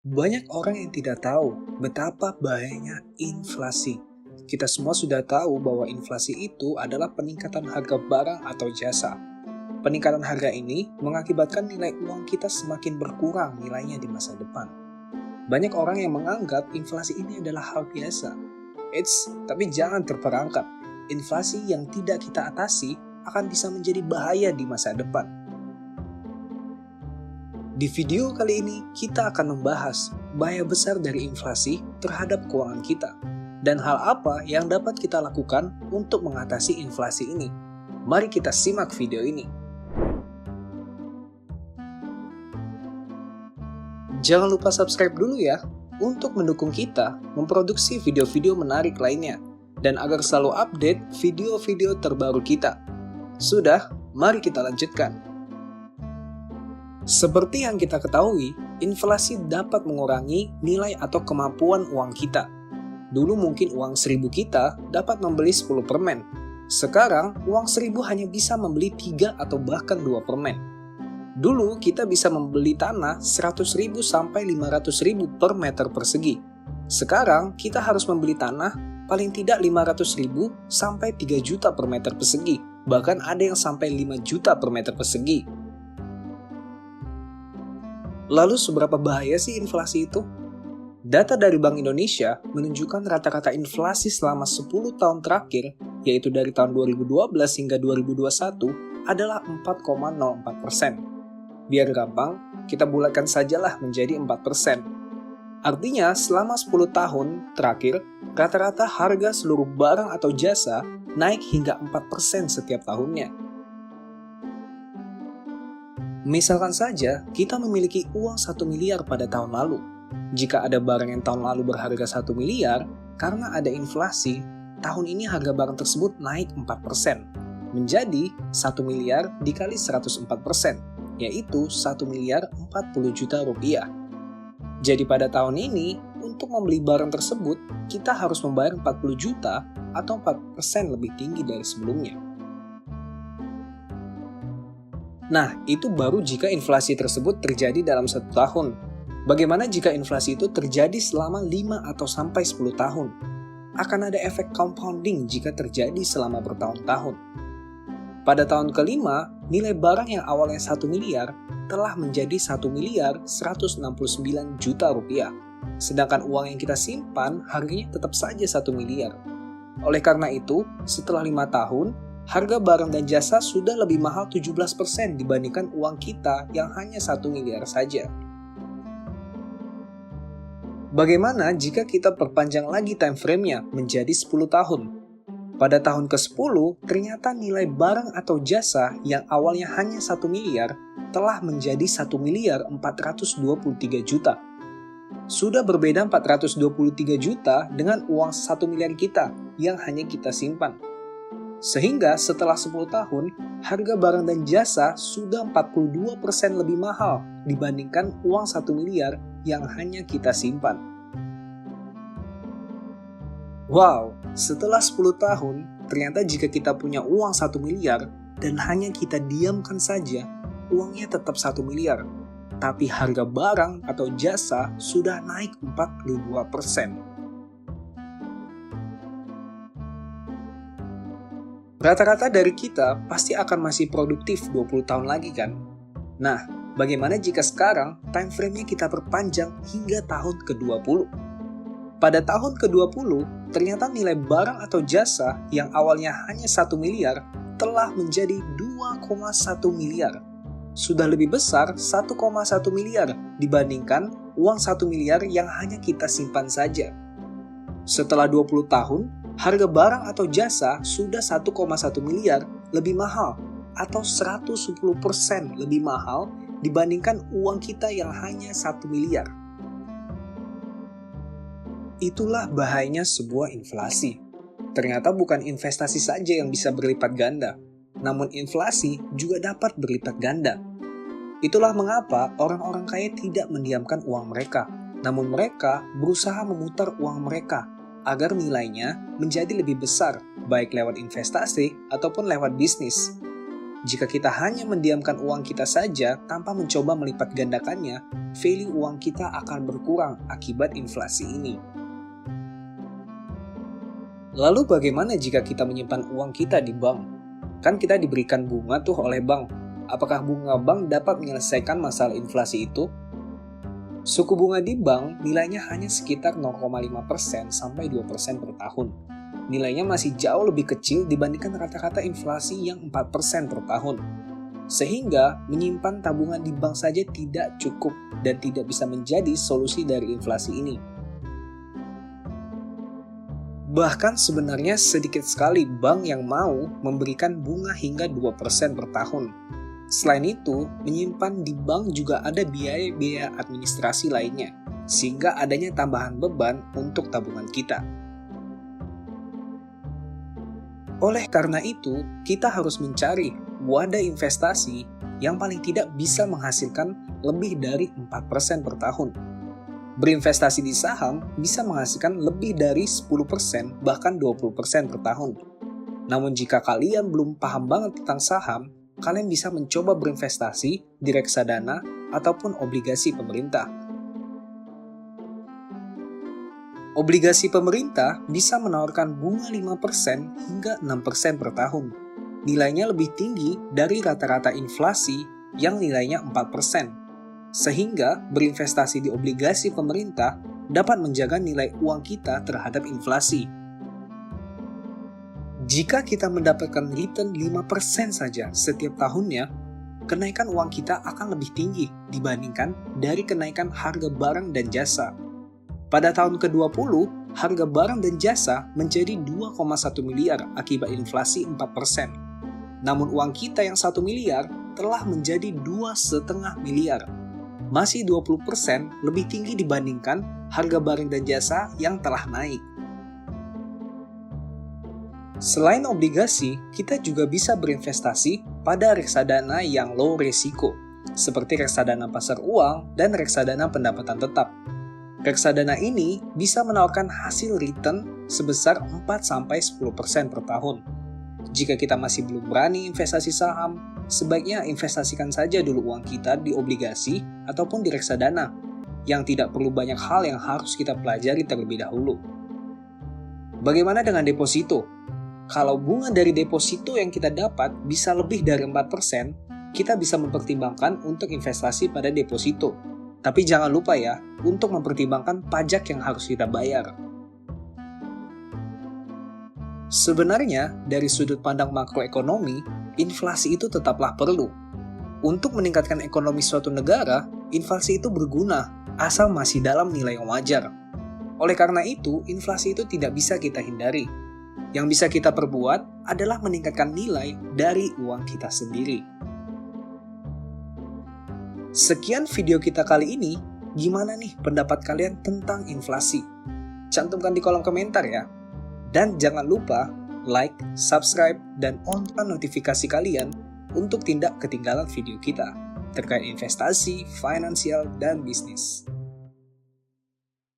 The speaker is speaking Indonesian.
Banyak orang yang tidak tahu betapa bahayanya inflasi. Kita semua sudah tahu bahwa inflasi itu adalah peningkatan harga barang atau jasa. Peningkatan harga ini mengakibatkan nilai uang kita semakin berkurang nilainya di masa depan. Banyak orang yang menganggap inflasi ini adalah hal biasa. Tapi jangan terperangkap. Inflasi yang tidak kita atasi akan bisa menjadi bahaya di masa depan. Di video kali ini, kita akan membahas bahaya besar dari inflasi terhadap keuangan kita dan hal apa yang dapat kita lakukan untuk mengatasi inflasi ini. Mari kita simak video ini. Jangan lupa subscribe dulu ya untuk mendukung kita memproduksi video-video menarik lainnya dan agar selalu update video-video terbaru kita. Sudah, mari kita lanjutkan. Seperti yang kita ketahui, inflasi dapat mengurangi nilai atau kemampuan uang kita. Dulu mungkin uang 1.000 kita dapat membeli 10 permen. Sekarang, uang 1.000 hanya bisa membeli 3 atau bahkan 2 permen. Dulu kita bisa membeli tanah 100.000 sampai 500.000 per meter persegi. Sekarang, kita harus membeli tanah paling tidak 500.000 sampai 3 juta per meter persegi. Bahkan ada yang sampai 5 juta per meter persegi. Lalu seberapa bahaya sih inflasi itu? Data dari Bank Indonesia menunjukkan rata-rata inflasi selama 10 tahun terakhir, yaitu dari tahun 2012 hingga 2021, adalah 4,04%. Biar gampang, kita bulatkan sajalah menjadi 4%. Artinya, selama 10 tahun terakhir, rata-rata harga seluruh barang atau jasa naik hingga 4% setiap tahunnya. Misalkan saja, kita memiliki uang 1 miliar pada tahun lalu. Jika ada barang yang tahun lalu berharga 1 miliar, karena ada inflasi, tahun ini harga barang tersebut naik 4%. Menjadi 1 miliar dikali 104%, yaitu 1 miliar 40 juta rupiah. Jadi pada tahun ini, untuk membeli barang tersebut, kita harus membayar 40 juta atau 4% lebih tinggi dari sebelumnya. Nah, itu baru jika inflasi tersebut terjadi dalam 1 tahun. Bagaimana jika inflasi itu terjadi selama 5 atau sampai 10 tahun? Akan ada efek compounding jika terjadi selama bertahun-tahun. Pada tahun kelima, nilai barang yang awalnya 1 miliar telah menjadi 1 miliar 169 juta rupiah. Sedangkan uang yang kita simpan harganya tetap saja 1 miliar. Oleh karena itu, setelah 5 tahun, harga barang dan jasa sudah lebih mahal 17% dibandingkan uang kita yang hanya 1 miliar saja. Bagaimana jika kita perpanjang lagi time frame-nya menjadi 10 tahun? Pada tahun ke-10, ternyata nilai barang atau jasa yang awalnya hanya 1 miliar telah menjadi 1 miliar 423 juta. Sudah berbeda 423 juta dengan uang 1 miliar kita yang hanya kita simpan. Sehingga setelah 10 tahun, harga barang dan jasa sudah 42% lebih mahal dibandingkan uang 1 miliar yang hanya kita simpan. Wow, setelah 10 tahun, ternyata jika kita punya uang 1 miliar dan hanya kita diamkan saja, uangnya tetap 1 miliar. Tapi harga barang atau jasa sudah naik 42%. Rata-rata dari kita pasti akan masih produktif 20 tahun lagi kan? Nah, bagaimana jika sekarang time frame-nya kita perpanjang hingga tahun ke-20? Pada tahun ke-20, ternyata nilai barang atau jasa yang awalnya hanya 1 miliar telah menjadi 2,1 miliar. Sudah lebih besar 1,1 miliar dibandingkan uang 1 miliar yang hanya kita simpan saja. Setelah 20 tahun, harga barang atau jasa sudah 1,1 miliar lebih mahal atau 110% lebih mahal dibandingkan uang kita yang hanya 1 miliar. Itulah bahayanya sebuah inflasi. Ternyata bukan investasi saja yang bisa berlipat ganda, namun inflasi juga dapat berlipat ganda. Itulah mengapa orang-orang kaya tidak mendiamkan uang mereka, namun mereka berusaha memutar uang mereka agar nilainya menjadi lebih besar, baik lewat investasi ataupun lewat bisnis. Jika kita hanya mendiamkan uang kita saja tanpa mencoba melipat gandakannya, value uang kita akan berkurang akibat inflasi ini. Lalu bagaimana jika kita menyimpan uang kita di bank? Kan kita diberikan bunga tuh oleh bank. Apakah bunga bank dapat menyelesaikan masalah inflasi itu? Suku bunga di bank nilainya hanya sekitar 0,5% sampai 2% per tahun. Nilainya masih jauh lebih kecil dibandingkan rata-rata inflasi yang 4% per tahun. Sehingga menyimpan tabungan di bank saja tidak cukup dan tidak bisa menjadi solusi dari inflasi ini. Bahkan sebenarnya sedikit sekali bank yang mau memberikan bunga hingga 2% per tahun. Selain itu, menyimpan di bank juga ada biaya-biaya administrasi lainnya, sehingga adanya tambahan beban untuk tabungan kita. Oleh karena itu, kita harus mencari wadah investasi yang paling tidak bisa menghasilkan lebih dari 4% per tahun. Berinvestasi di saham bisa menghasilkan lebih dari 10% bahkan 20% per tahun. Namun jika kalian belum paham banget tentang saham, kalian bisa mencoba berinvestasi di reksadana ataupun obligasi pemerintah. Obligasi pemerintah bisa menawarkan bunga 5% hingga 6% per tahun. Nilainya lebih tinggi dari rata-rata inflasi yang nilainya 4%. Sehingga berinvestasi di obligasi pemerintah dapat menjaga nilai uang kita terhadap inflasi. Jika kita mendapatkan return 5% saja setiap tahunnya, kenaikan uang kita akan lebih tinggi dibandingkan dari kenaikan harga barang dan jasa. Pada tahun ke-20, harga barang dan jasa menjadi 2,1 miliar akibat inflasi 4%. Namun uang kita yang 1 miliar telah menjadi 2,5 miliar. Masih 20% lebih tinggi dibandingkan harga barang dan jasa yang telah naik. Selain obligasi, kita juga bisa berinvestasi pada reksadana yang low risiko, seperti reksadana pasar uang dan reksadana pendapatan tetap. Reksadana ini bisa menawarkan hasil return sebesar 4-10% per tahun. Jika kita masih belum berani investasi saham, sebaiknya investasikan saja dulu uang kita di obligasi ataupun di reksadana, yang tidak perlu banyak hal yang harus kita pelajari terlebih dahulu. Bagaimana dengan deposito? Kalau bunga dari deposito yang kita dapat bisa lebih dari 4%, kita bisa mempertimbangkan untuk investasi pada deposito. Tapi jangan lupa ya, untuk mempertimbangkan pajak yang harus kita bayar. Sebenarnya, dari sudut pandang makroekonomi, inflasi itu tetaplah perlu. Untuk meningkatkan ekonomi suatu negara, inflasi itu berguna, asal masih dalam nilai yang wajar. Oleh karena itu, inflasi itu tidak bisa kita hindari. Yang bisa kita perbuat adalah meningkatkan nilai dari uang kita sendiri. Sekian video kita kali ini. Gimana nih pendapat kalian tentang inflasi? Cantumkan di kolom komentar ya. Dan jangan lupa like, subscribe, dan on-kan notifikasi kalian untuk tidak ketinggalan video kita terkait investasi, finansial, dan bisnis.